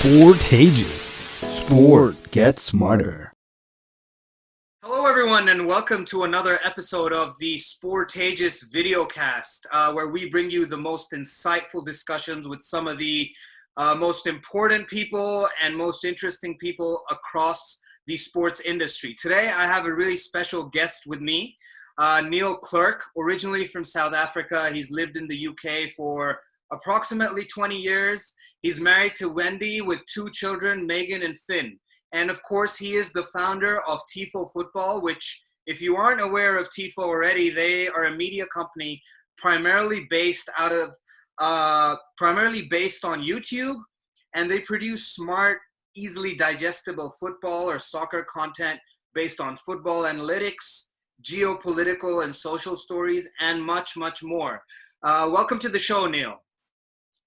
Sportageous. Sport gets smarter. Hello, everyone, and welcome to another episode of the Sportageous Videocast, where we bring you the most insightful discussions with some of the most important people and most interesting people across the sports industry. Today, I have a really special guest with me, Neil Clerck, originally from South Africa. He's lived in the UK for approximately 20 years. He's married to Wendy with two children, Megan and Finn. And of course, he is the founder of Tifo Football, which, if you aren't aware of Tifo already, they are a media company primarily based on YouTube, and they produce smart, easily digestible football or soccer content based on football analytics, geopolitical and social stories, and much, much more. Welcome to the show, Neil.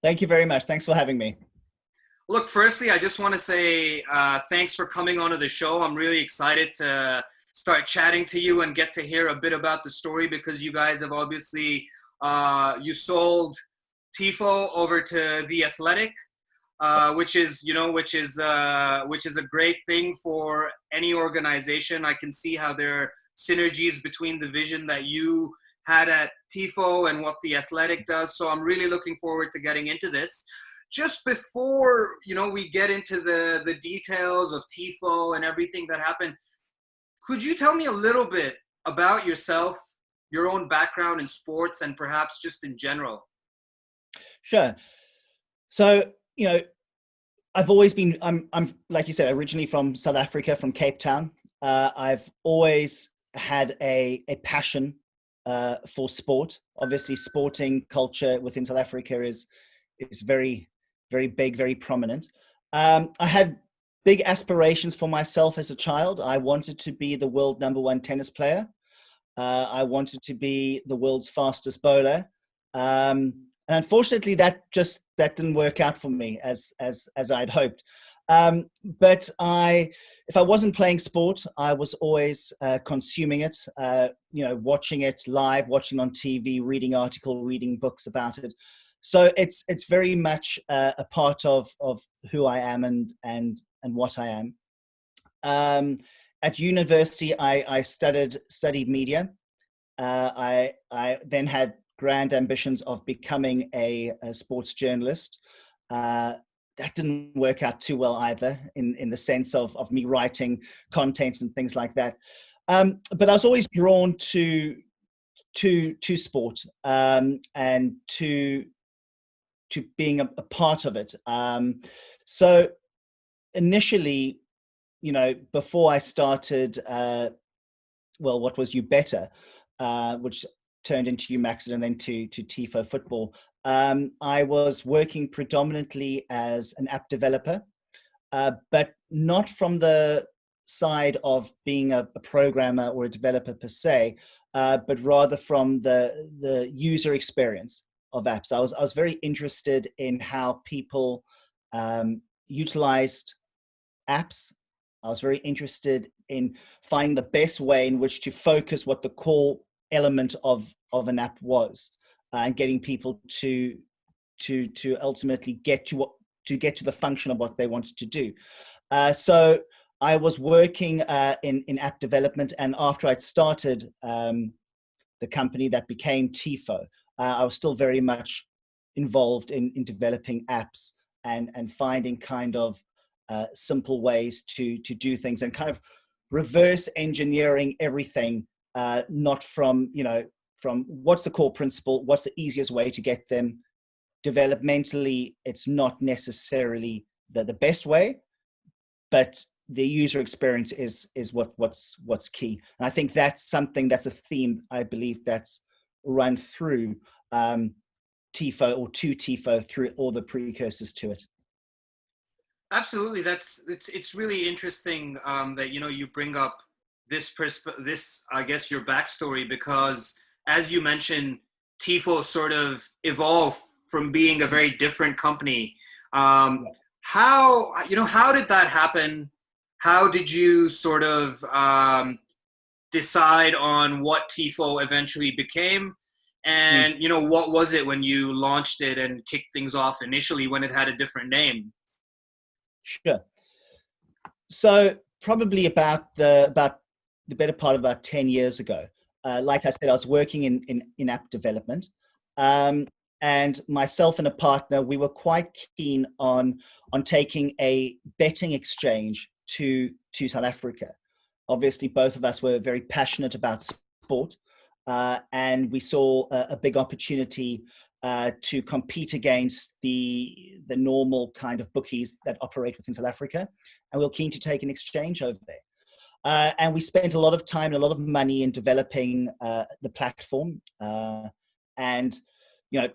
Thank you very much. Thanks for having me. Look, firstly, I just want to say thanks for coming onto the show. I'm really excited to start chatting to you and get to hear a bit about the story, because you guys have obviously you sold Tifo over to The Athletic, which is a great thing for any organization. I can see how there are synergies between the vision that you had at Tifo and what The Athletic does. So I'm really looking forward to getting into this. Just before, we get into the details of Tifo and everything that happened, could you tell me a little bit about yourself, your own background in sports, and perhaps just in general? Sure. So, I've always been, I'm like you said, originally from South Africa, from Cape Town. I've always had a passion for sport. Obviously, sporting culture within South Africa is very, very big, very prominent. I had big aspirations for myself as a child. I wanted to be the world #1 tennis player. I wanted to be the world's fastest bowler. And unfortunately, that didn't work out for me as I'd hoped. But if I wasn't playing sport, I was always consuming it, watching it live, watching on TV, reading articles, reading books about it. So it's very much a part of who I am and what I am. At university, I studied media. I then had grand ambitions of becoming a sports journalist. That didn't work out too well either, in the sense of me writing content and things like that. But I was always drawn to sport and to being a part of it. So initially, before I started, what was You Better, which turned into UMaxed and then to Tifo Football. I was working predominantly as an app developer, but not from the side of being a programmer or a developer per se, but rather from the user experience of apps. I was very interested in how people utilized apps. I was very interested in finding the best way in which to focus what the core element of an app was, and getting people to ultimately get to the function of what they wanted to do. So I was working in app development, and after I'd started the company that became Tifo, I was still very much involved in developing apps and finding kind of simple ways to do things, and kind of reverse engineering everything, not from what's the core principle, what's the easiest way to get them. Developmentally, it's not necessarily the best way, but the user experience is what's key. And I think that's a theme, I believe, that's run through Tifo, or to Tifo, through all the precursors to it. Absolutely, it's really interesting that you bring up this I guess your backstory, because as you mentioned, Tifo sort of evolved from being a very different company. How did that happen? How did you sort of decide on what Tifo eventually became? And, what was it when you launched it and kicked things off initially when it had a different name? Sure. So probably about the better part of about 10 years ago, like I said, I was working in app development, and myself and a partner, we were quite keen on taking a betting exchange to South Africa. Obviously, both of us were very passionate about sport, and we saw a big opportunity to compete against the normal kind of bookies that operate within South Africa, and we were keen to take an exchange over there. And we spent a lot of time and a lot of money in developing the platform. And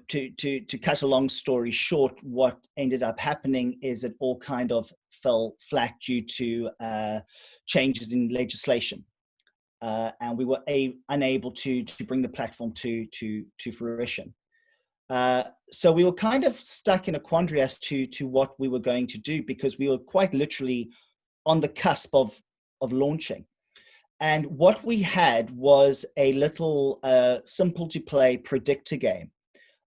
to cut a long story short, what ended up happening is it all kind of fell flat due to changes in legislation. And we were unable to bring the platform to fruition. So we were kind of stuck in a quandary as to what we were going to do, because we were quite literally on the cusp of launching. And what we had was a little simple to play predictor game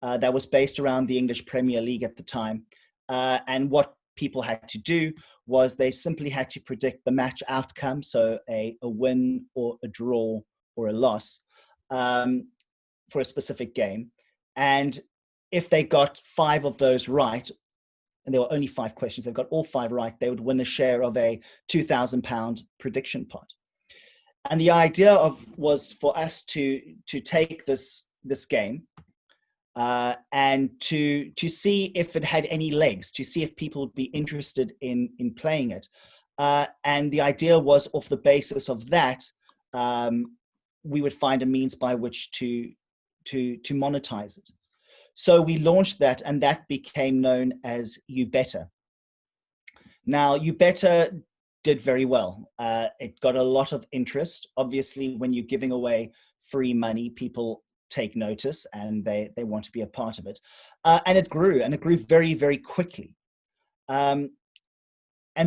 that was based around the English Premier League at the time. And what people had to do was they simply had to predict the match outcome, so a win or a draw or a loss for a specific game. And if they got 5 of those right, and there were only 5 questions, they got all 5 right, they would win a share of a £2,000 prediction pot. And the idea was for us to take this game and to see if it had any legs, to see if people would be interested in playing it. And the idea was, off the basis of that, we would find a means by which to monetize it. So we launched that, and that became known as You Better. Now, You Better did very well. It got a lot of interest. Obviously, when you're giving away free money, people take notice and they want to be a part of it. And it grew very, very quickly. And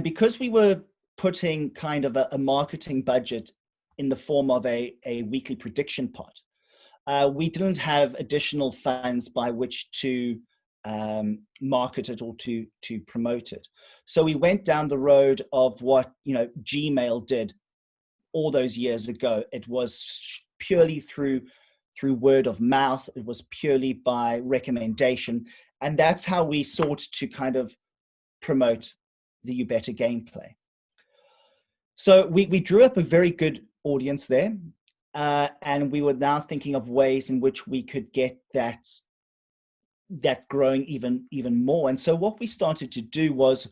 because we were putting kind of a marketing budget in the form of a weekly prediction pot, we didn't have additional funds by which to market it or to promote it. So we went down the road of what Gmail did all those years ago. It was purely through word of mouth. It was purely by recommendation, and that's how we sought to kind of promote the You Better gameplay. So we drew up a very good audience there. And we were now thinking of ways in which we could get that growing even more. And so what we started to do was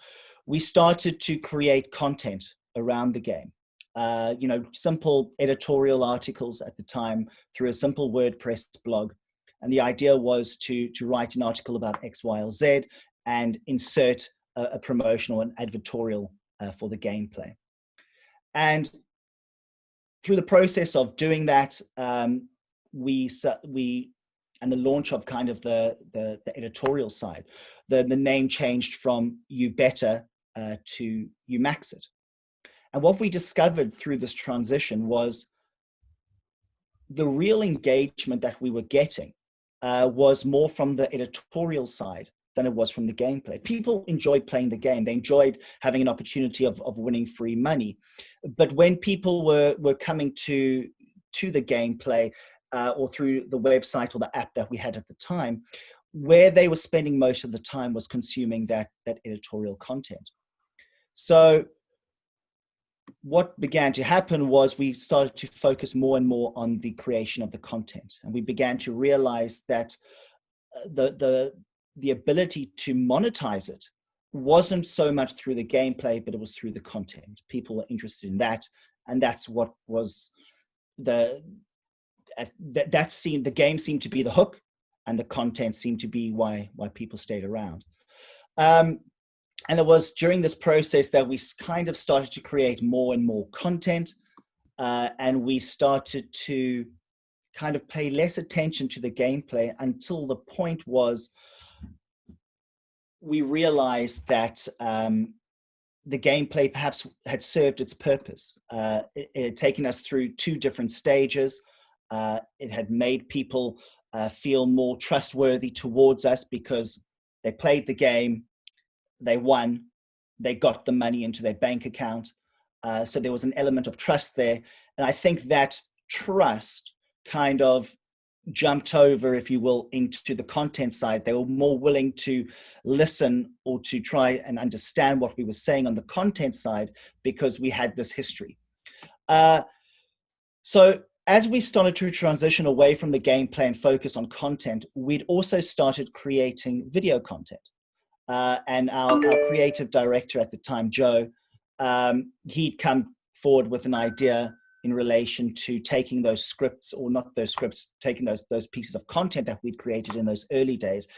we started to create content around the game. Simple editorial articles at the time through a simple WordPress blog. And the idea was to write an article about X, Y, or Z and insert a promotional and advertorial for the gameplay. And through the process of doing that, we and the launch of kind of the editorial side, the name changed from You Better to You Max It. And what we discovered through this transition was the real engagement that we were getting was more from the editorial side than it was from the gameplay. People enjoyed playing the game. They enjoyed having an opportunity of winning free money. But when people were coming to the gameplay or through the website or the app that we had at the time, where they were spending most of the time was consuming that editorial content. So what began to happen was we started to focus more and more on the creation of the content. And we began to realize that the ability to monetize it wasn't so much through the gameplay, but it was through the content. People were interested in that, and that's what was the game seemed to be the hook, and the content seemed to be why people stayed around. And it was during this process that we kind of started to create more and more content, and we started to kind of pay less attention to the gameplay until the point was we realized that the gameplay perhaps had served its purpose. It had taken us through 2 different stages. It had made people feel more trustworthy towards us because they played the game, they won, they got the money into their bank account. So there was an element of trust there. And I think that trust kind of jumped over, if you will, into the content side. They were more willing to listen or to try and understand what we were saying on the content side because we had this history. So as we started to transition away from the gameplay and focus on content, we'd also started creating video content. And our creative director at the time, Joe, he'd come forward with an idea in relation to taking those scripts, or not those scripts, taking those pieces of content that we'd created in those early days,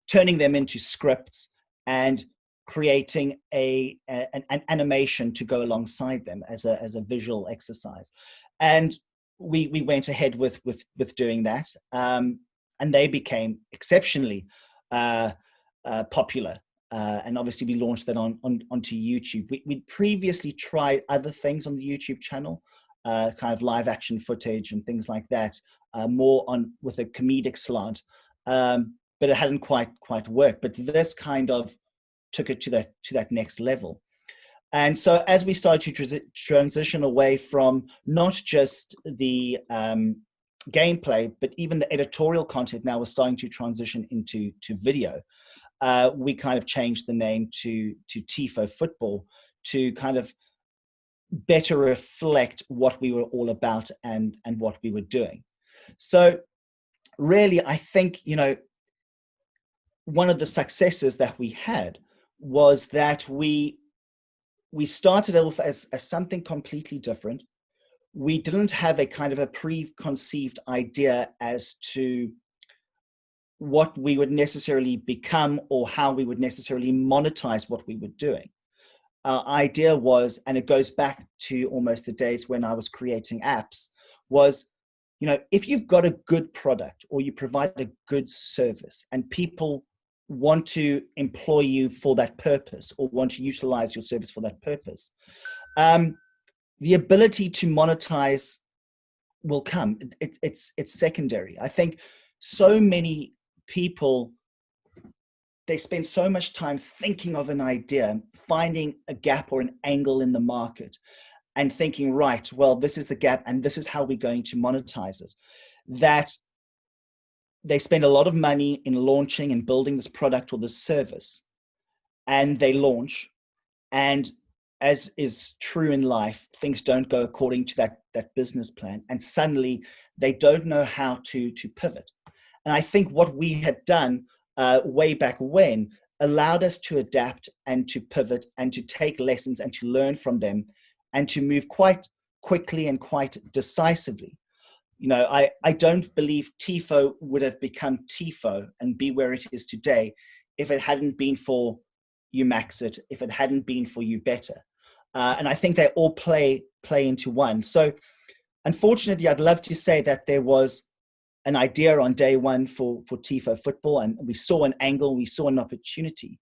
turning them into scripts and creating an animation to go alongside them as a visual exercise. And we went ahead with doing that, and they became exceptionally popular. And obviously we launched that onto YouTube. We'd previously tried other things on the YouTube channel, kind of live action footage and things like that, more with a comedic slant, but it hadn't quite worked. But this kind of took it to that next level. And so as we started to transition away from not just the gameplay, but even the editorial content now was starting to transition into video, we kind of changed the name to Tifo Football to kind of better reflect what we were all about and what we were doing. So really, I think, one of the successes that we had was that we started off as something completely different. We didn't have a kind of a preconceived idea as to what we would necessarily become or how we would necessarily monetize what we were doing. Our idea was, and it goes back to almost the days when I was creating apps, was, if you've got a good product or you provide a good service and people want to employ you for that purpose or want to utilize your service for that purpose, the ability to monetize will come. It's secondary. I think so many people, they spend so much time thinking of an idea, finding a gap or an angle in the market and thinking, right, well, this is the gap and this is how we're going to monetize it, that they spend a lot of money in launching and building this product or this service, and they launch, and as is true in life, things don't go according to that business plan, and suddenly they don't know how to pivot. And I think what we had done way back when allowed us to adapt and to pivot and to take lessons and to learn from them and to move quite quickly and quite decisively. I don't believe Tifo would have become Tifo and be where it is today if it hadn't been for Umaxit, if it hadn't been for You Better. And I think they all play into one. So unfortunately, I'd love to say that there was an idea on day one for Tifo Football, and we saw an angle, we saw an opportunity.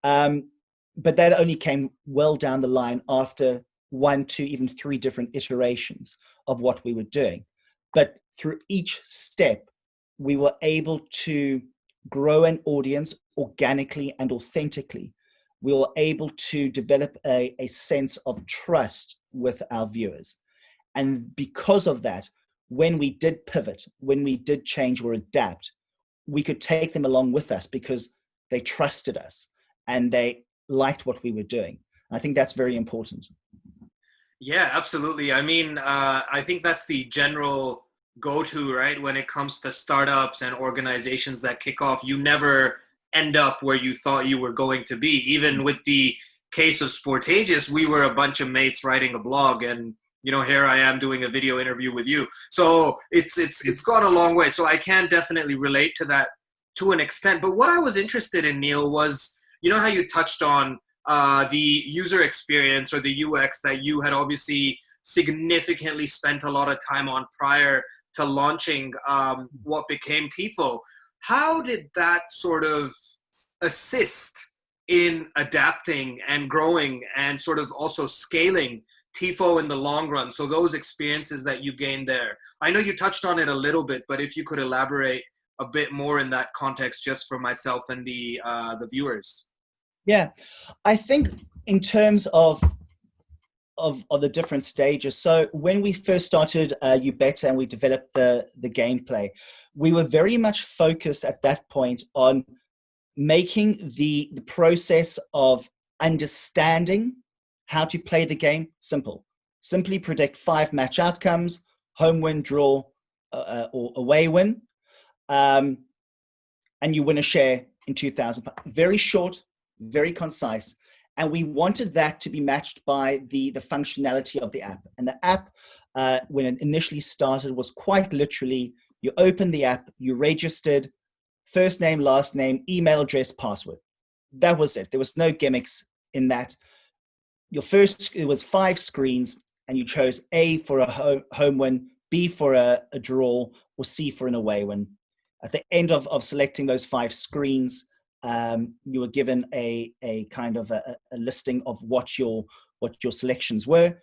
But that only came well down the line after 1, 2, even 3 different iterations of what we were doing. But through each step, we were able to grow an audience organically and authentically. We were able to develop a sense of trust with our viewers. And because of that, when we did pivot, when we did change or adapt, we could take them along with us because they trusted us and they liked what we were doing. I think that's very important. Yeah, absolutely. I mean, I think that's the general go-to, right? When it comes to startups and organizations that kick off, you never end up where you thought you were going to be. Even with the case of Sportageous, we were a bunch of mates writing a blog, and here I am doing a video interview with you. So it's gone a long way. So I can definitely relate to that to an extent. But what I was interested in, Neil, was, how you touched on the user experience or the UX that you had obviously significantly spent a lot of time on prior to launching what became Tifo. How did that sort of assist in adapting and growing and sort of also scaling Tifo in the long run? So those experiences that you gained there, I know you touched on it a little bit, but if you could elaborate a bit more in that context, just for myself and the viewers. Yeah, I think in terms of the different stages. So when we first started YouBetter and we developed the gameplay, we were very much focused at that point on making the process of understanding how to play the game simple. Simply predict 5 match outcomes: home win, draw, or away win, and you win a share in 2,000. Very short, very concise. And we wanted that to be matched by the functionality of the app. And the app, when it initially started, was quite literally, you open the app, you registered, first name, last name, email address, password. That was it. There was no gimmicks in that. It was 5 screens, and you chose A for a home win, B for a draw, or C for an away win. At the end of selecting those 5 screens, you were given a kind of a listing of what your selections were,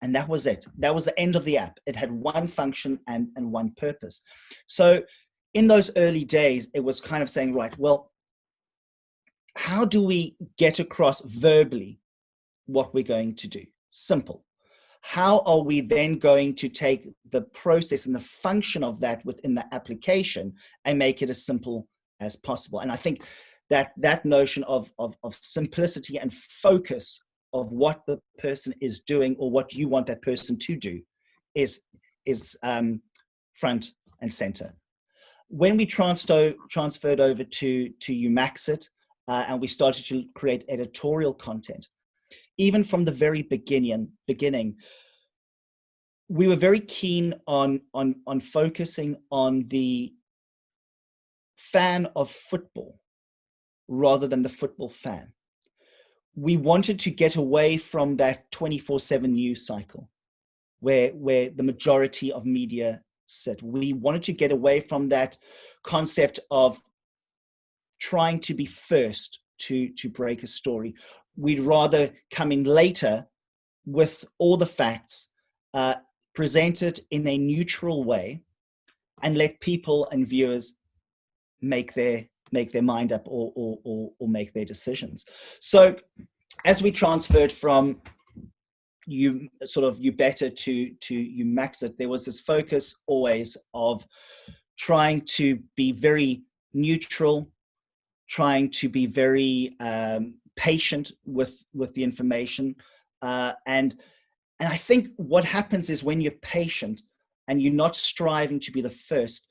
and that was it. That was the end of the app. It had one function and one purpose. So in those early days, it was kind of saying, right, well, how do we get across verbally what we're going to do? Simple. How are we then going to take the process and the function of that within the application and make it as simple as possible? And I think that notion of simplicity and focus of what the person is doing or what you want that person to do is front and center. When we transferred over to YouMaxit, and we started to create editorial content, even from the very beginning, we were very keen on focusing on the fan of football rather than the football fan. We wanted to get away from that 24/7 news cycle where the majority of media sit. We wanted to get away from that concept of trying to be first to break a story. We'd rather come in later with all the facts, presented in a neutral way, and let people and viewers make their mind up or make their decisions. So as we transferred from YouBetter to YouMaxit, there was this focus always of trying to be very neutral, trying to be very patient with the information, and I think what happens is when you're patient and you're not striving to be the first,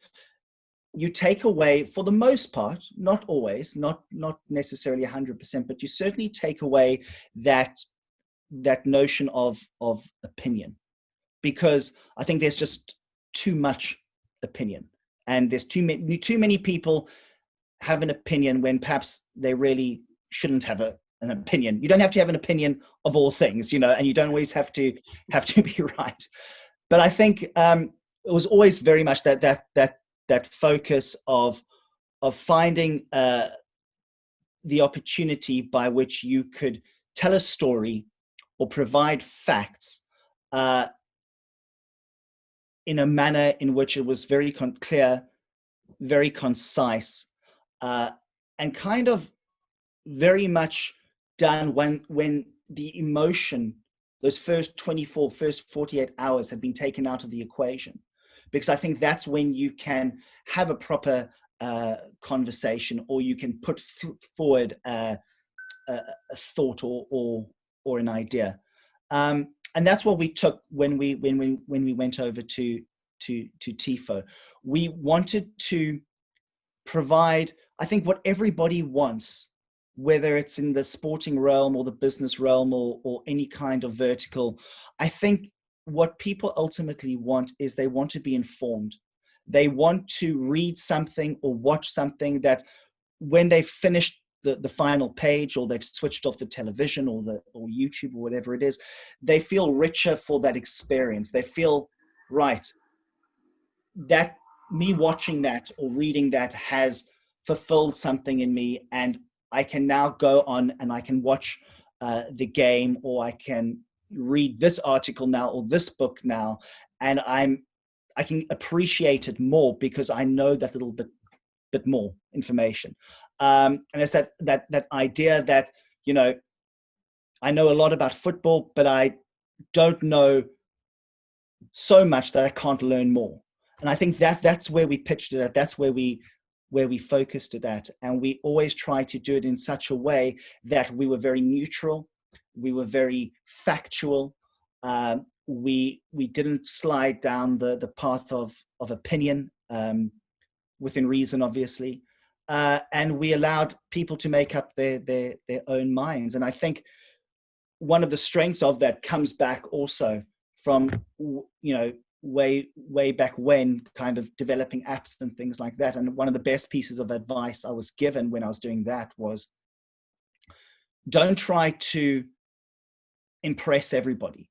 you take away, for the most part, not always, not necessarily 100%, but you certainly take away that notion of opinion, because I think there's just too much opinion, and there's too many people have an opinion when perhaps they really shouldn't have an opinion. You don't have to have an opinion of all things, and you don't always have to be right. But I think it was always very much that focus of finding the opportunity by which you could tell a story or provide facts in a manner in which it was very clear, very concise, and kind of very much done when the emotion, those first 48 hours had been taken out of the equation. Because I think that's when you can have a proper conversation, or you can put forward a thought or an idea, and that's what we took when we went over to Tifo. We wanted to provide, I think, what everybody wants, whether it's in the sporting realm or the business realm or any kind of vertical. I think what people ultimately want is they want to be informed. They want to read something or watch something that when they've finished the final page, or they've switched off the television or YouTube or whatever it is, they feel richer for that experience. They feel, right, that me watching that or reading that has fulfilled something in me, and I can now go on and I can watch the game, or I can read this article now or this book now, and I can appreciate it more because I know that little bit more information. And it's that idea that I know a lot about football, but I don't know so much that I can't learn more. And I think that's where we pitched it at. That's where we focused it at. And we always tried to do it in such a way that we were very neutral, we were very factual. We didn't slide down the path of opinion, within reason, obviously. And we allowed people to make up their own minds. And I think one of the strengths of that comes back also from, way back when, kind of developing apps and things like that. And one of the best pieces of advice I was given when I was doing that was, don't try to impress everybody.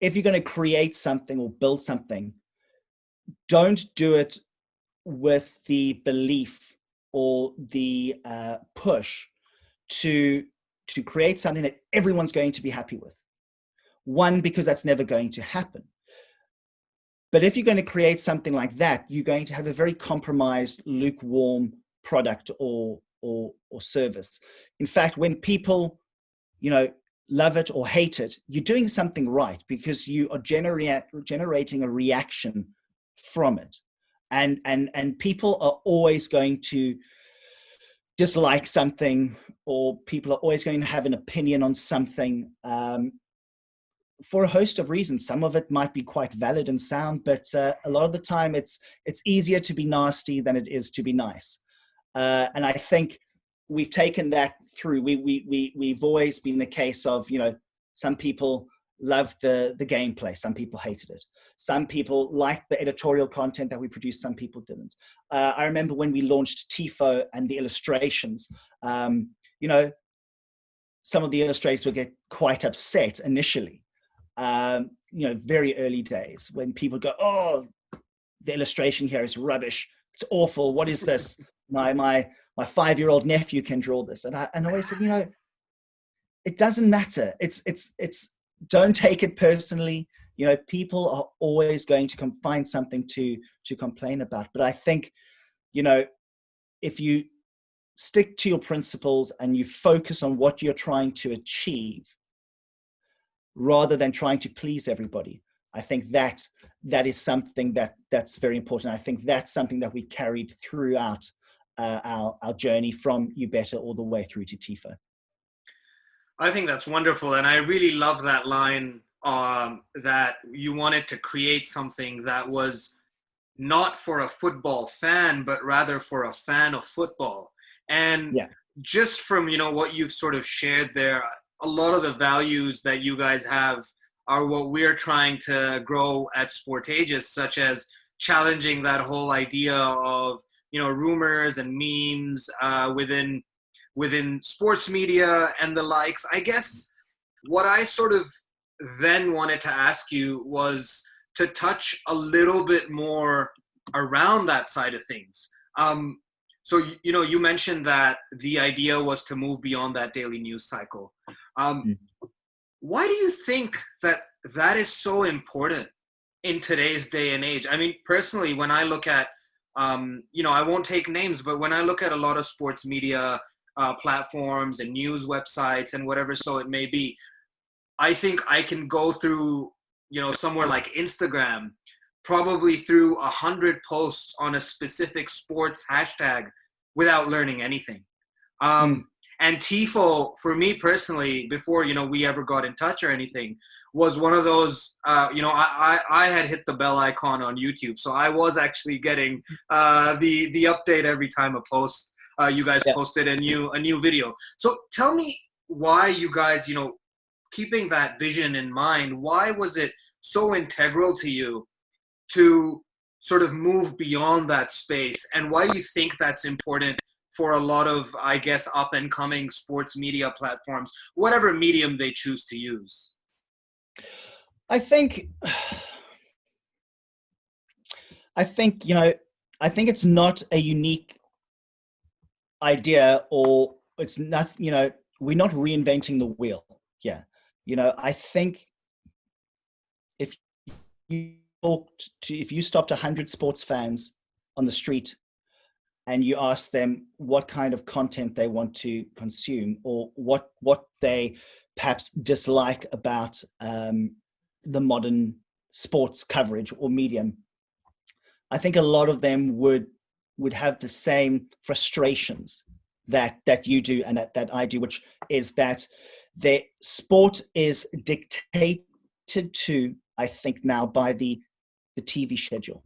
If you're going to create something or build something, don't do it with the belief or the push to create something that everyone's going to be happy with. One, because that's never going to happen. But if you're going to create something like that, you're going to have a very compromised, lukewarm product or service. In fact, when people, love it or hate it, you're doing something right, because you are generating a reaction from it. And people are always going to dislike something, or people are always going to have an opinion on something, for a host of reasons. Some of it might be quite valid and sound, but a lot of the time it's easier to be nasty than it is to be nice. And I think we've taken that through. We've always been the case of, some people loved the gameplay, some people hated it. Some people liked the editorial content that we produced, some people didn't. I remember when we launched Tifo and the illustrations, some of the illustrators would get quite upset initially. Very early days, when people go, "Oh, the illustration here is rubbish. It's awful. What is this? My 5-year-old nephew can draw this." And I always said, it doesn't matter. It's don't take it personally. People are always going to find something to complain about. But I think, if you stick to your principles and you focus on what you're trying to achieve, rather than trying to please everybody, I think that is something that's very important. I think that's something that we carried throughout our journey from You Better all the way through to Tifo. I think that's wonderful, and I really love that line, that you wanted to create something that was not for a football fan, but rather for a fan of football. And Yeah. just from what you've sort of shared there, a lot of the values that you guys have are what we're trying to grow at Sportageous, such as challenging that whole idea of rumors and memes within sports media and the likes. I guess what I sort of then wanted to ask you was to touch a little bit more around that side of things. So, you mentioned that the idea was to move beyond that daily news cycle. Why do you think that is so important in today's day and age? I mean, personally, when I look at, I won't take names, but when I look at a lot of sports media platforms and news websites and whatever so it may be, I think I can go through, somewhere like Instagram, probably through 100 posts on a specific sports hashtag without learning anything. And Tifo, for me personally, before we ever got in touch or anything, was one of those. I had hit the bell icon on YouTube, so I was actually getting the update every time a post you guys posted a new video. So tell me why you guys, keeping that vision in mind, why was it so integral to you to sort of move beyond that space, and why do you think that's important for a lot of, I guess, up and coming sports media platforms, whatever medium they choose to use? I think it's not a unique idea, or it's not, we're not reinventing the wheel. Yeah. I think if you stopped 100 sports fans on the street, and you ask them what kind of content they want to consume, or what they perhaps dislike about the modern sports coverage or medium, I think a lot of them would have the same frustrations that you do and that I do, which is that the sport is dictated to, I think now, by the TV schedule.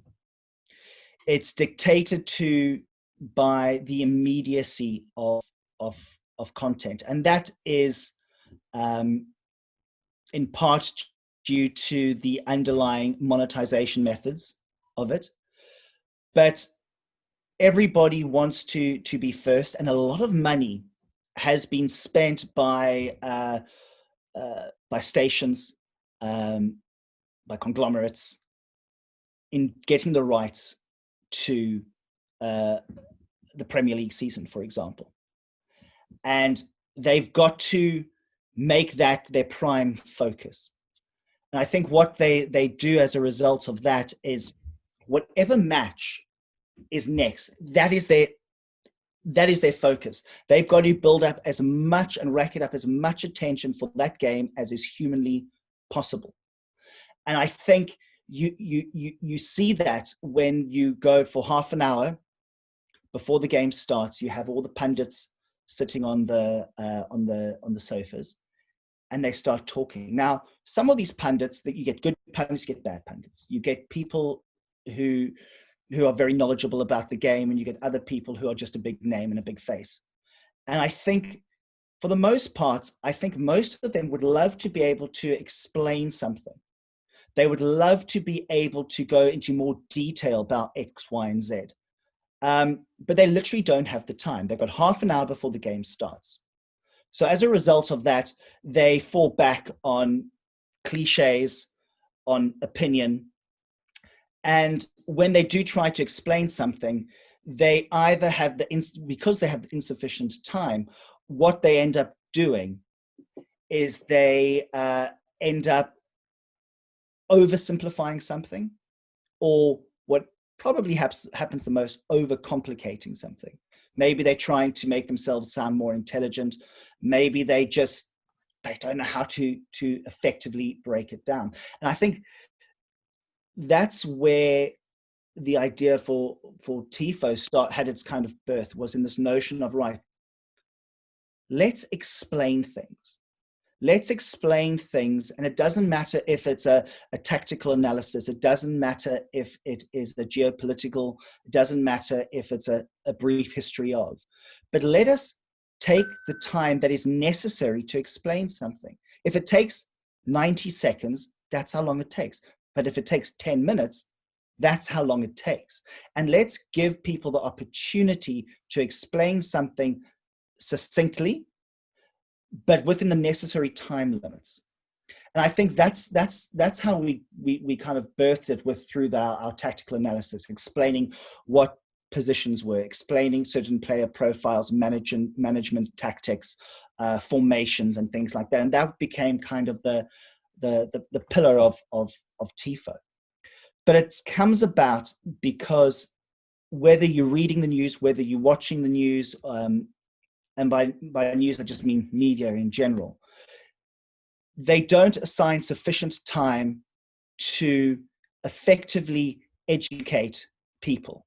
It's dictated to by the immediacy of content, and that is in part due to the underlying monetization methods of it. But everybody wants to be first, and a lot of money has been spent by stations, by conglomerates, in getting the rights to the Premier League season, for example. And they've got to make that their prime focus. And I think what they do as a result of that is whatever match is next, that is their focus. They've got to build up as much and racket up as much attention for that game as is humanly possible. And I think you see that when you go for half an hour before the game starts. You have all the pundits sitting on the sofas, and they start talking. Now, some of these pundits, that you get good pundits, you get bad pundits. You get people who are very knowledgeable about the game, and you get other people who are just a big name and a big face. And I think, for the most part, I think most of them would love to be able to explain something. They would love to be able to go into more detail about X, Y, and Z. But they literally don't have the time. They've got half an hour before the game starts. So as a result of that, they fall back on cliches, on opinion. And when they do try to explain something, they either have because they have insufficient time, what they end up doing is they end up oversimplifying something, or what probably happens the most, overcomplicating something. Maybe they're trying to make themselves sound more intelligent. Maybe they don't know how to effectively break it down. And I think that's where the idea for Tifo had its kind of birth, was in this notion of, right, let's explain things. Let's explain things, and it doesn't matter if it's a tactical analysis. It doesn't matter if it is a geopolitical. It doesn't matter if it's a brief history of. But let us take the time that is necessary to explain something. If it takes 90 seconds, that's how long it takes. But if it takes 10 minutes, that's how long it takes. And let's give people the opportunity to explain something succinctly, but within the necessary time limits. And I think that's how we kind of birthed it through our tactical analysis, explaining what positions were, explaining certain player profiles, management tactics, formations, and things like that. And that became kind of the pillar of Tifo. But it comes about because whether you're reading the news, whether you're watching the news, and by news, I just mean media in general, they don't assign sufficient time to effectively educate people.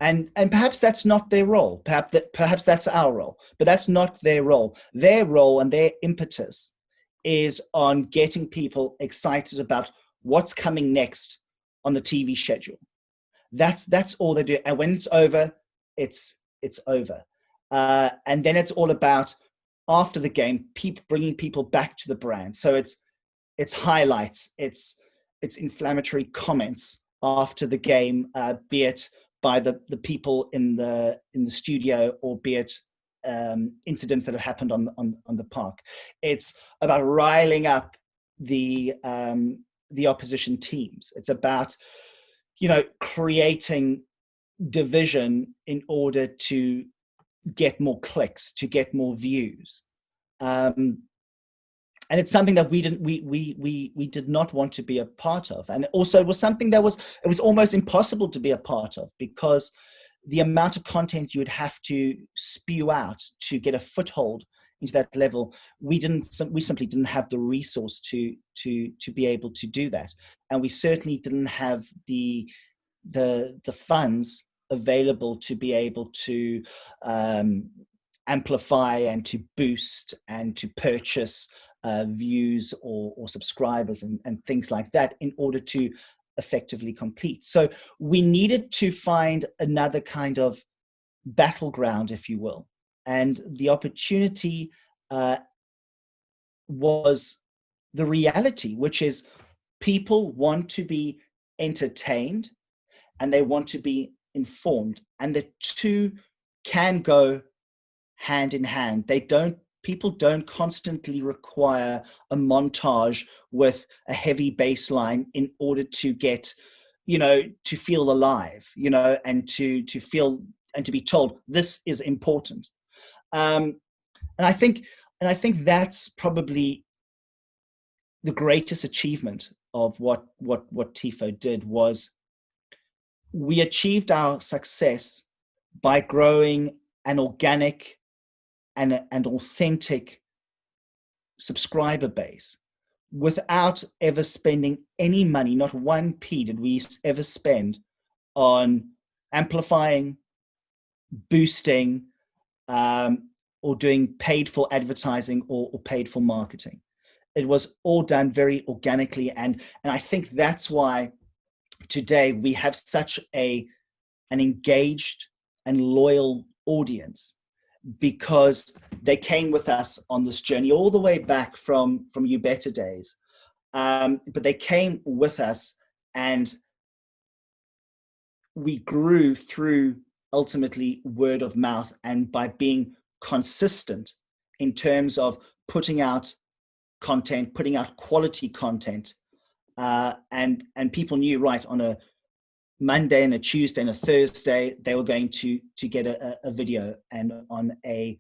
And perhaps that's not their role. Perhaps that's our role, but that's not their role. Their role and their impetus is on getting people excited about what's coming next on the TV schedule. That's all they do. And when it's over, it's over. And then it's all about, after the game, bringing people back to the brand. So it's highlights, it's inflammatory comments after the game, be it by the people in the studio, or be it incidents that have happened on the park. It's about riling up the opposition teams. It's about creating division in order to get more clicks, to get more views, and it's something that we did not want to be a part of. And also, it was something that it was almost impossible to be a part of, because the amount of content you would have to spew out to get a foothold into that level, we simply didn't have the resource to be able to do that, and we certainly didn't have the funds available to be able to amplify and to boost and to purchase views or subscribers and things like that in order to effectively compete. So we needed to find another kind of battleground, if you will. And the opportunity was the reality, which is people want to be entertained and they want to be informed. And the two can go hand in hand. People don't constantly require a montage with a heavy bass line in order to get, to feel alive, and to feel and to be told this is important. And I think that's probably the greatest achievement of what Tifo did. Was we achieved our success by growing an organic and authentic subscriber base without ever spending any money. Not 1p did we ever spend on amplifying, boosting, or doing paid for advertising or paid for marketing. It was all done very organically, and I think that's why today we have such an engaged and loyal audience, because they came with us on this journey all the way back from You Better days. But they came with us, and we grew through ultimately word of mouth and by being consistent in terms of putting out content, putting out quality content. And people knew, right, on a Monday and a Tuesday and a Thursday, they were going to get a video, and on a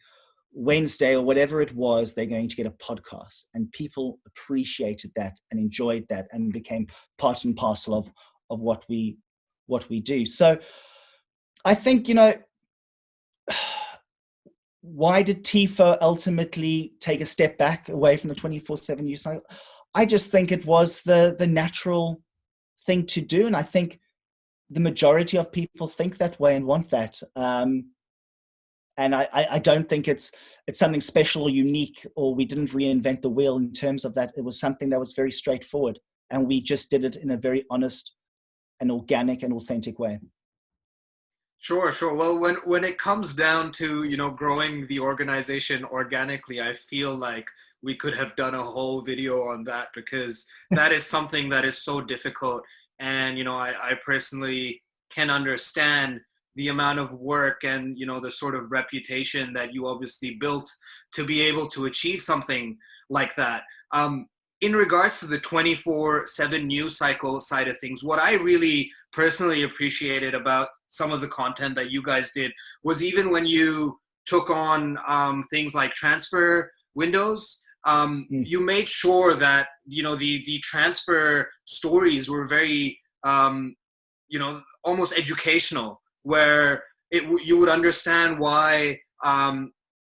Wednesday or whatever it was, they're going to get a podcast. And people appreciated that and enjoyed that and became part and parcel of what we do. So I think, why did Tifo ultimately take a step back away from the 24/7 news cycle? I just think it was the natural thing to do, and I think the majority of people think that way and want that. And I don't think it's something special or unique, or we didn't reinvent the wheel in terms of that. It was something that was very straightforward, and we just did it in a very honest and organic and authentic way. Sure. Well, when it comes down to, growing the organization organically, I feel like we could have done a whole video on that, because that is something that is so difficult. And, I personally can understand the amount of work and, the sort of reputation that you obviously built to be able to achieve something like that. In regards to the 24/7 news cycle side of things, what I really personally appreciated about some of the content that you guys did was, even when you took on things like transfer windows, you made sure that, the transfer stories were very, almost educational, where you would understand why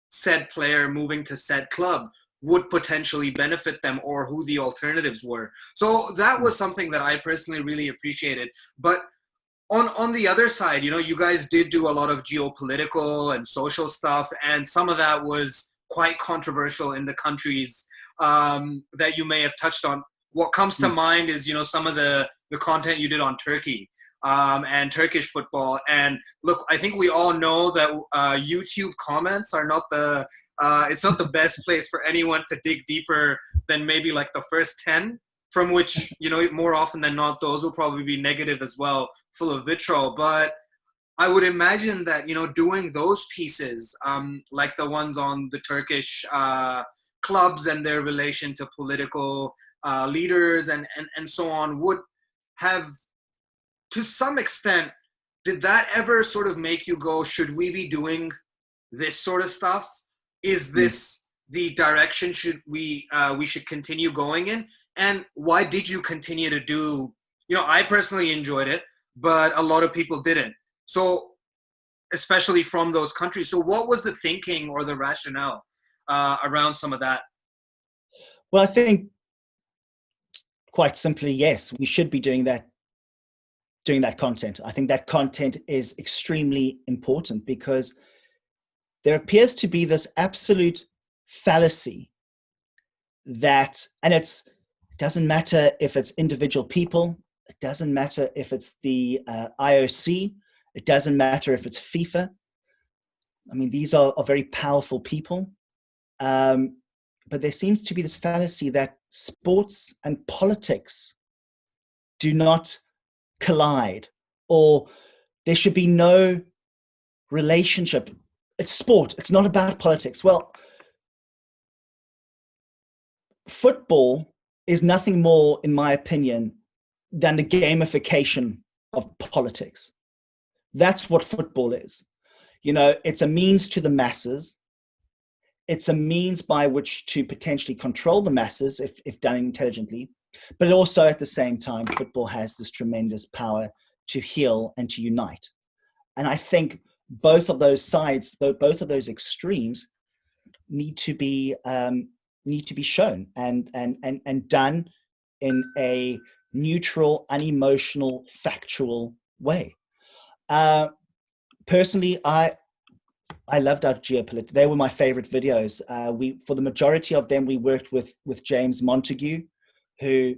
said player moving to said club would potentially benefit them, or who the alternatives were. So that was something that I personally really appreciated. But on the other side, you guys did do a lot of geopolitical and social stuff, and some of that was quite controversial in the countries that you may have touched on. What comes to mind is, some of the content you did on Turkey and Turkish football. And look, I think we all know that YouTube comments are not it's not the best place for anyone to dig deeper than maybe like the first 10, from which, more often than not, those will probably be negative as well, full of vitriol. But I would imagine that, doing those pieces, like the ones on the Turkish clubs and their relation to political leaders and so on, would have, to some extent, did that ever sort of make you go, should we be doing this sort of stuff? Is this the direction we should continue going in? And why did you continue to do, I personally enjoyed it, but a lot of people didn't. So especially from those countries. So what was the thinking or the rationale around some of that? Well, I think quite simply, yes, we should be doing that content. I think that content is extremely important because there appears to be this absolute fallacy that, and it doesn't matter if it's individual people, it doesn't matter if it's the IOC, it doesn't matter if it's FIFA. I mean, these are very powerful people. But there seems to be this fallacy that sports and politics do not collide, or there should be no relationship. It's sport, it's not about politics. Well, football is nothing more, in my opinion, than the gamification of politics. That's what football is. You know, it's a means to the masses. It's a means by which to potentially control the masses if done intelligently. But also at the same time, football has this tremendous power to heal and to unite. And I think both of those sides, both of those extremes, need to be shown and done in a neutral, unemotional, factual way. Personally, I loved our Geopolitics. They were my favorite videos. For the majority of them, we worked with James Montague, who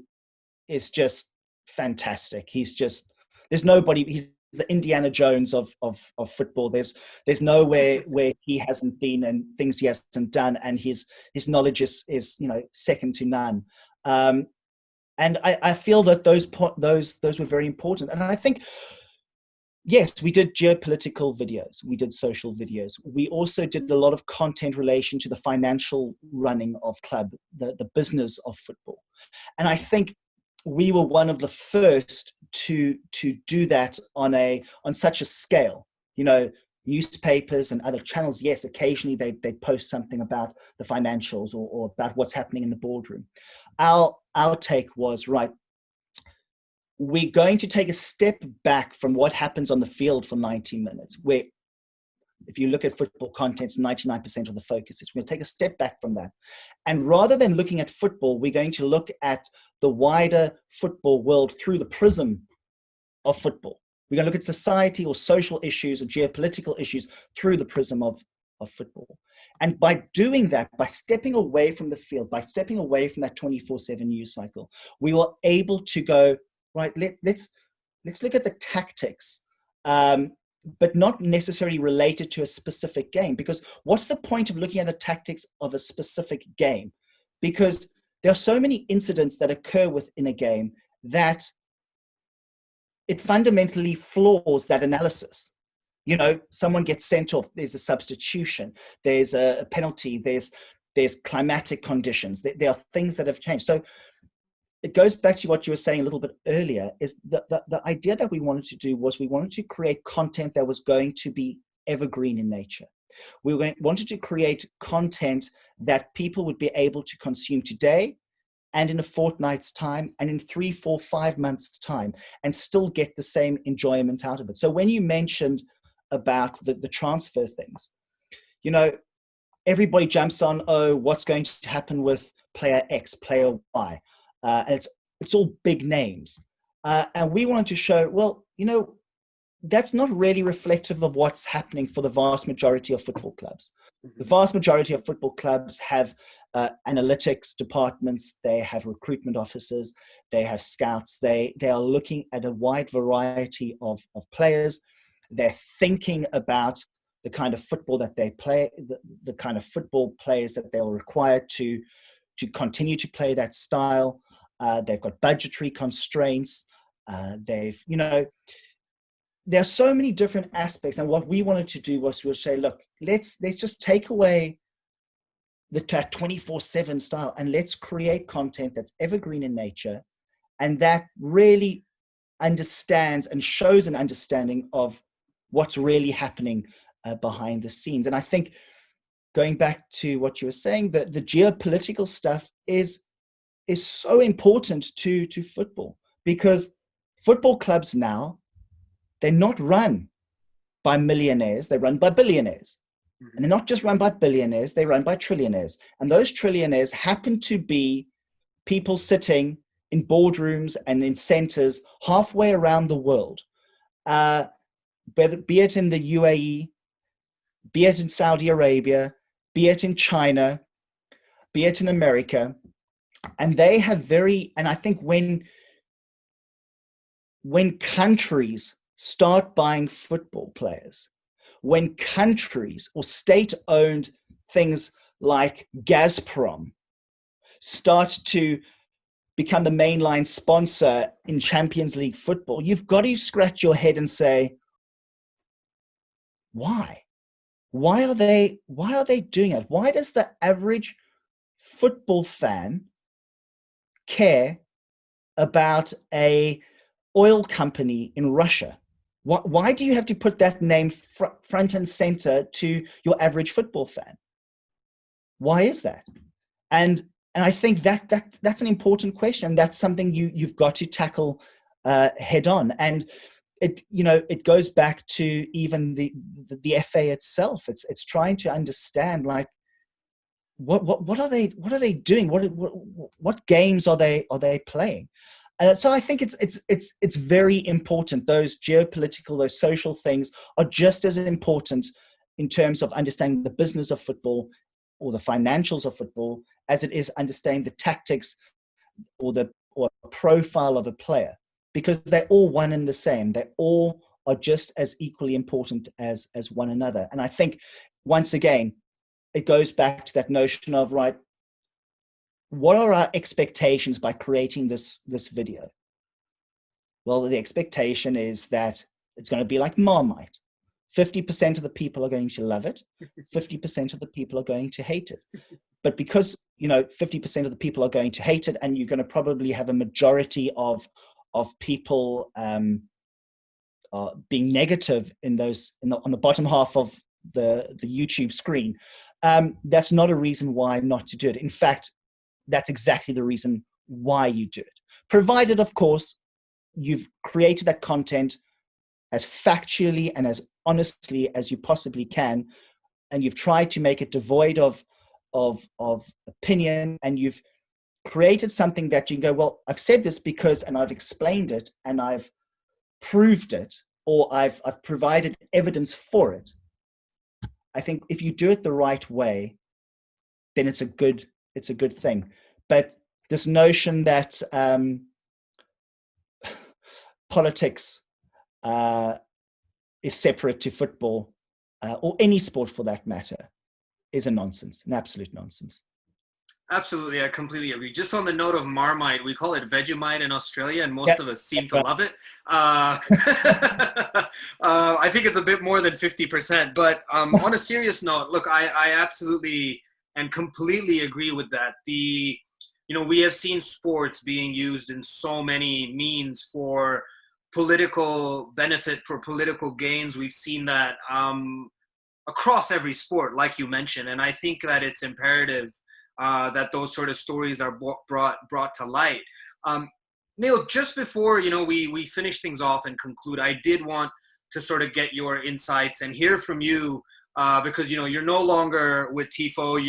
is just fantastic. There's nobody. He's the Indiana Jones of football. There's nowhere where he hasn't been and things he hasn't done, and his knowledge is second to none. And I feel that those were very important. And I think, yes, we did geopolitical videos. We did social videos. We also did a lot of content relation to the financial running of club, the business of football. And I think we were one of the first to do that on such a scale. You know, newspapers and other channels, yes, occasionally they post something about the financials or about what's happening in the boardroom. Our take was, right, we're going to take a step back from what happens on the field for 90 minutes, where if you look at football content, 99% of the focus is. We're going to take a step back from that. And rather than looking at football, we're going to look at the wider football world through the prism of football. We're going to look at society or social issues or geopolitical issues through the prism of football. And by doing that, by stepping away from the field, by stepping away from that 24/7 news cycle, we were able to go, right, let's look at the tactics, but not necessarily related to a specific game. Because what's the point of looking at the tactics of a specific game? Because there are so many incidents that occur within a game that it fundamentally flaws that analysis. You know, someone gets sent off, there's a substitution, there's a penalty, there's climatic conditions, there are things that have changed. So it goes back to what you were saying a little bit earlier, is the idea that we wanted to do was we wanted to create content that was going to be evergreen in nature. We wanted to create content that people would be able to consume today and in a fortnight's time and in 3, 4, 5 months' time and still get the same enjoyment out of it. So when you mentioned about the transfer things, you know, everybody jumps on, oh, what's going to happen with player X, player Y? And it's all big names. And we wanted to show, well, you know, that's not really reflective of what's happening for the vast majority of football clubs. The vast majority of football clubs have analytics departments, they have recruitment officers, they have scouts, they are looking at a wide variety of players. They're thinking about the kind of football that they play, the kind of football players that they'll require to continue to play that style. They've got budgetary constraints. You know, there are so many different aspects. And what we wanted to do was we'll say, look, let's just take away the 24/7 style and let's create content that's evergreen in nature and that really understands and shows an understanding of what's really happening behind the scenes. And I think going back to what you were saying, that the geopolitical stuff is so important to football, because football clubs now, they're not run by millionaires, they're run by billionaires. Mhm. And they're not just run by billionaires, they're run by trillionaires. And those trillionaires happen to be people sitting in boardrooms and in centers halfway around the world, be it in the UAE, be it in Saudi Arabia, be it in China, be it in America. And they have and I think when countries start buying football players, when countries or state-owned things like Gazprom start to become the mainline sponsor in Champions League football, you've got to scratch your head and say, why? Why are they doing it? Why does the average football fan care about a oil company in Russia? Why do you have to put that name front and center to your average football fan? Why is that? And I think that's an important question. That's something you've got to tackle head on. And it goes back to even the FA itself. It's trying to understand, like, what are they doing? What games are they playing? So I think it's very important. Those geopolitical, those social things are just as important in terms of understanding the business of football or the financials of football as it is understanding the tactics or profile of a player, because they're all one and the same. They all are just as equally important as one another. And I think, once again, it goes back to that notion of, right, what are our expectations by creating this video? Well, the expectation is that it's going to be like Marmite. 50% of the people are going to love it. 50% of the people are going to hate it. But because 50% of the people are going to hate it, and you're going to probably have a majority of people being negative on the bottom half of the YouTube screen, that's not a reason why not to do it. In fact, that's exactly the reason why you do it. Provided, of course, you've created that content as factually and as honestly as you possibly can, and you've tried to make it devoid of opinion, and you've created something that you can go, well, I've said this because, and I've explained it, and I've proved it, or I've provided evidence for it. I think if you do it the right way, then it's a good thing. But this notion that politics is separate to football, or any sport for that matter, is an absolute nonsense. Absolutely, I completely agree. Just on the note of Marmite, we call it Vegemite in Australia, and most of us seem to love it. I think it's a bit more than 50%. But on a serious note, look, I absolutely and completely agree with that. We have seen sports being used in so many means for political benefit, for political gains. We've seen that across every sport, like you mentioned, and I think that it's imperative that those sort of stories are brought to light. Neil, just before we finish things off and conclude, I did want to sort of get your insights and hear from you, because you're no longer with Tifo.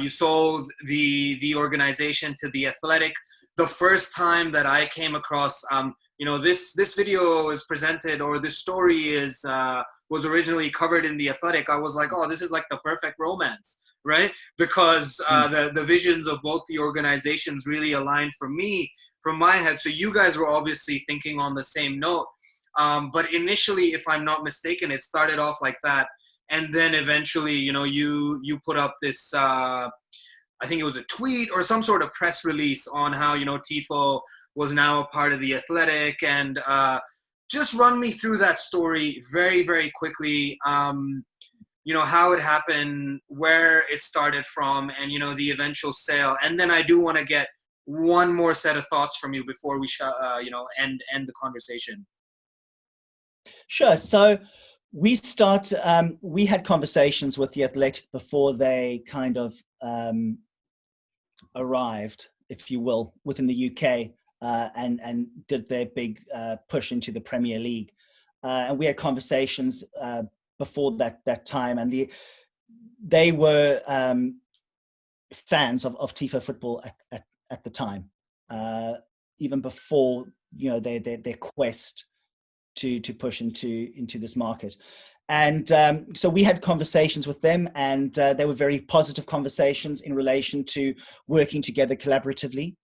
You sold the organization to The Athletic. The first time that I came across this video is presented, or this story was originally covered in The Athletic, I was like, oh, this is like the perfect romance, right? Because the visions of both the organizations really aligned for me, from my head. So you guys were obviously thinking on the same note. But initially, if I'm not mistaken, it started off like that. And then eventually, you put up this, I think it was a tweet or some sort of press release on how, Tifo was now a part of The Athletic. And just run me through that story very, very quickly. How it happened, where it started from, and, the eventual sale. And then I do want to get one more set of thoughts from you before we, end the conversation. Sure. So we had conversations with The Athletic before they kind of arrived, if you will, within the UK, and did their big push into the Premier League. and we had conversations before that time, and they were fans of Tifo Football at the time, even before their quest to push into this market. And so we had conversations with them, and they were very positive conversations in relation to working together collaboratively.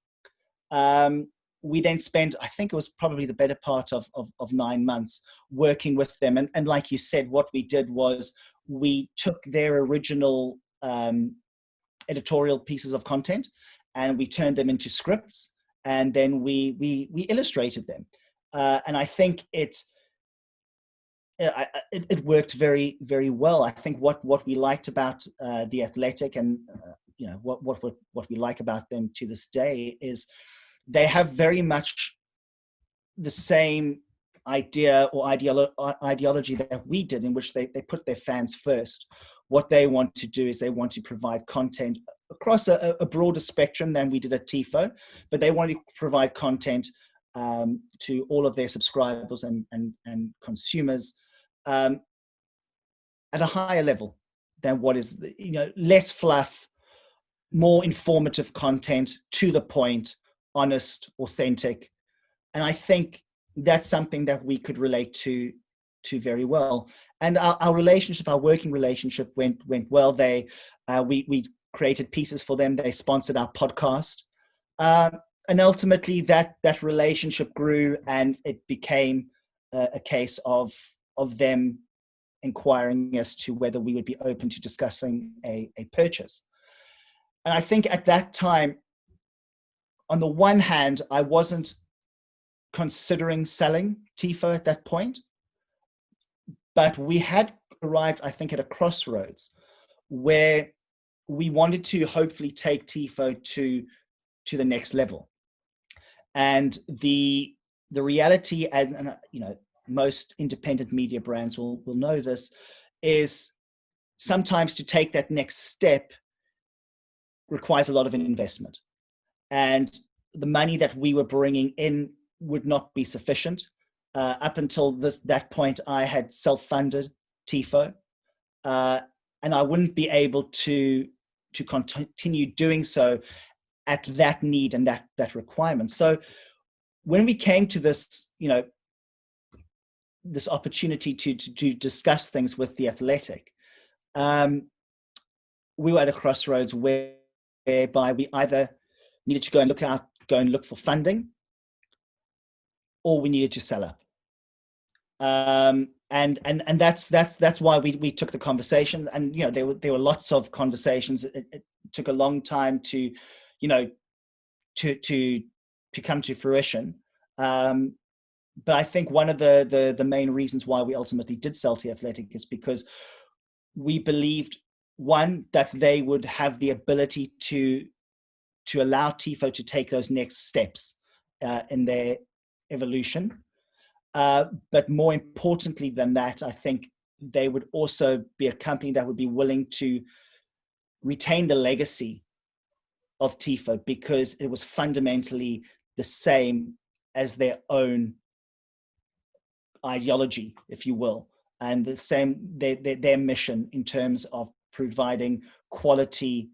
We then spent, I think it was probably the better part of 9 months working with them. And like you said, what we did was we took their original editorial pieces of content and we turned them into scripts, and then we illustrated them. And I think it worked very, very well. I think what we liked about The Athletic, and what we like about them to this day, is they have very much the same idea or ideology that we did, in which they put their fans first. What they want to do is they want to provide content across a broader spectrum than we did at Tifo, but they want to provide content to all of their subscribers and consumers at a higher level than what is, less fluff, more informative content, to the point, honest, authentic. And I think that's something that we could relate to very well. And our relationship, our working relationship went well. We created pieces for them. They sponsored our podcast. And ultimately that relationship grew, and it became a case of them inquiring as to whether we would be open to discussing a purchase. And I think at that time, on the one hand, I wasn't considering selling Tifo at that point, but we had arrived, I think, at a crossroads where we wanted to hopefully take Tifo to the next level. And the reality, and most independent media brands will know this, is sometimes to take that next step requires a lot of investment. And the money that we were bringing in would not be sufficient. Up until that point, I had self-funded Tifo, and I wouldn't be able to continue doing so at that need and that requirement. So when we came to this, this opportunity to discuss things with The Athletic, we were at a crossroads whereby we either needed to go and look for funding, or we needed to sell up. And that's why we took the conversation. And there were lots of conversations. It took a long time to come to fruition. But I think one of the main reasons why we ultimately did sell to The Athletic is because we believed, one, that they would have the ability to allow Tifo to take those next steps in their evolution. But more importantly than that, I think they would also be a company that would be willing to retain the legacy of Tifo, because it was fundamentally the same as their own ideology, if you will, and the same their mission in terms of providing quality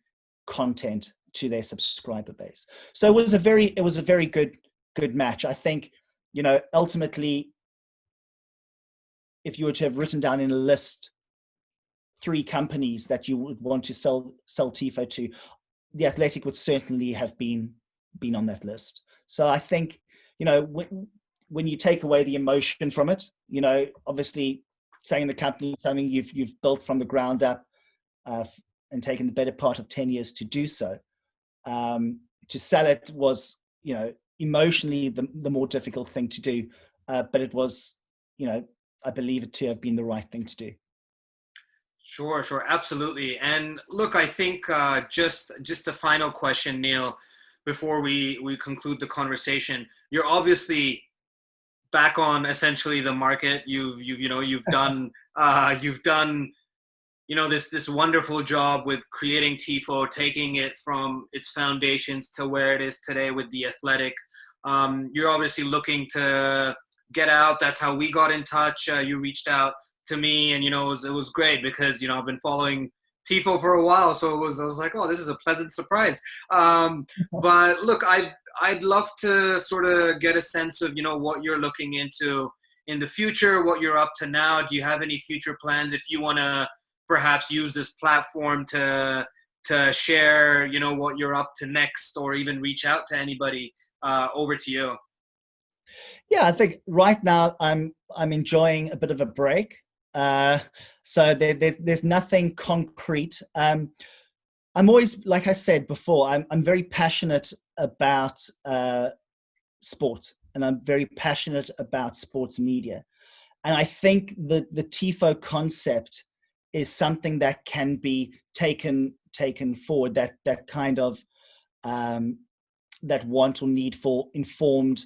content to their subscriber base. So it was a very good match. I think, ultimately, if you were to have written down in a list 3 companies that you would want to sell Tifo to, The Athletic would certainly have been on that list. So I think, when you take away the emotion from it, obviously saying the company something you've built from the ground up, and taken the better part of 10 years to do so, to sell it was, emotionally the more difficult thing to do, but it was, I believe it to have been the right thing to do. Sure, absolutely. And look, I think just a final question, Neil, before we conclude the conversation. You're obviously back on essentially the market. You've done this wonderful job with creating Tifo, taking it from its foundations to where it is today with The Athletic. You're obviously looking to get out. That's how we got in touch. You reached out to me, and it was great because I've been following Tifo for a while, so I was like, oh, this is a pleasant surprise. But look, I'd love to sort of get a sense of what you're looking into in the future, what you're up to now. Do you have any future plans? If you want to perhaps use this platform to share, what you're up to next, or even reach out to anybody, over to you. Yeah, I think right now I'm enjoying a bit of a break. So there's nothing concrete. I'm always, like I said before, I'm very passionate about sport, and I'm very passionate about sports media. And I think the Tifo concept is something that can be taken forward, that kind of that want or need for informed,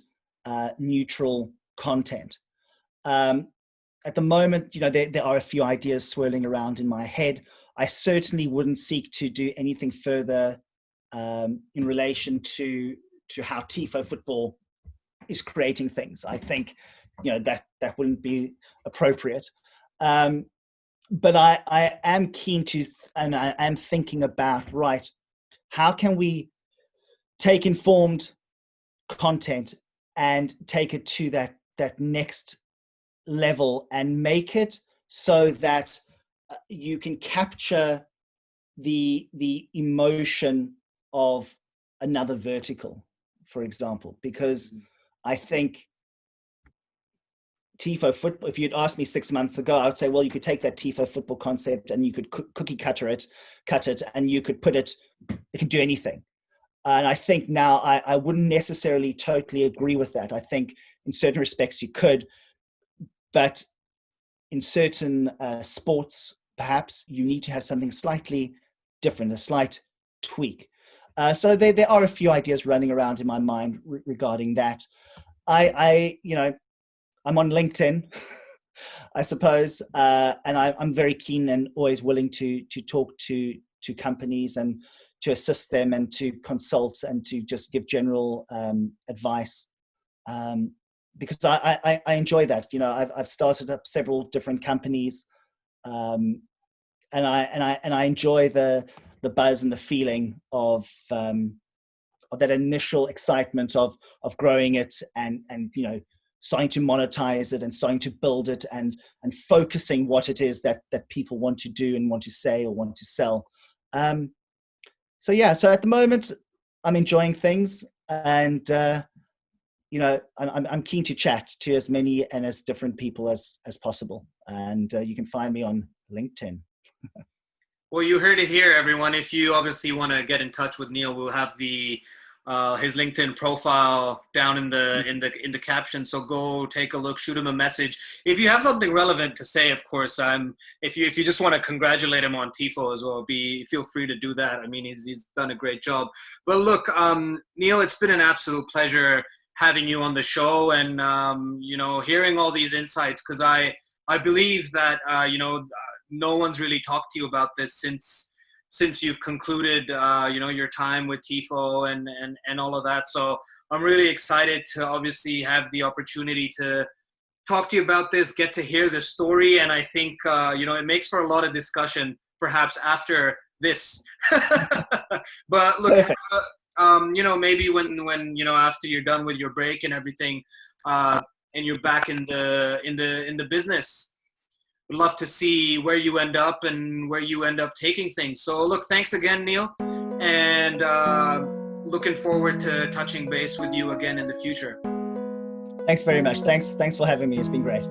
neutral content. At the moment, there are a few ideas swirling around in my head. I certainly wouldn't seek to do anything further in relation to how Tifo Football is creating things. I think that wouldn't be appropriate. But I am keen to, and I am thinking about, right, how can we take informed content and take it to that next level and make it so that you can capture the emotion of another vertical, for example, because I think Tifo Football, if you'd asked me 6 months ago, I would say, well, you could take that Tifo Football concept and you could cookie cut it, and you could it could do anything. And I think now I wouldn't necessarily totally agree with that. I think in certain respects you could, but in certain sports, perhaps you need to have something slightly different, a slight tweak. So there are a few ideas running around in my mind regarding that. I'm on LinkedIn, I suppose, and I'm very keen and always willing to talk to companies and to assist them and to consult and to just give general advice, because I enjoy that. I've started up several different companies, and I enjoy the buzz and the feeling of that initial excitement of growing it and starting to monetize it and starting to build it and focusing what it is that people want to do and want to say or want to sell. So at the moment I'm enjoying things, and I'm keen to chat to as many and as different people as possible, and you can find me on LinkedIn. Well, you heard it here, everyone. If you obviously want to get in touch with Neil, we'll have his LinkedIn profile down in the caption. So go take a look, shoot him a message. If you have something relevant to say, of course. If you just want to congratulate him on Tifo as well, feel free to do that. I mean, he's done a great job. But look, Neil, it's been an absolute pleasure having you on the show and hearing all these insights, because I believe that no one's really talked to you about this since you've concluded your time with Tifo and all of that. So I'm really excited to obviously have the opportunity to talk to you about this, get to hear the story, and I think it makes for a lot of discussion perhaps after this. But look, maybe when after you're done with your break and everything, and you're back in the business, would love to see where you end up and where you end up taking things. So look, thanks again, Neil, and looking forward to touching base with you again in the future. Thanks very much. Thanks for having me. It's been great.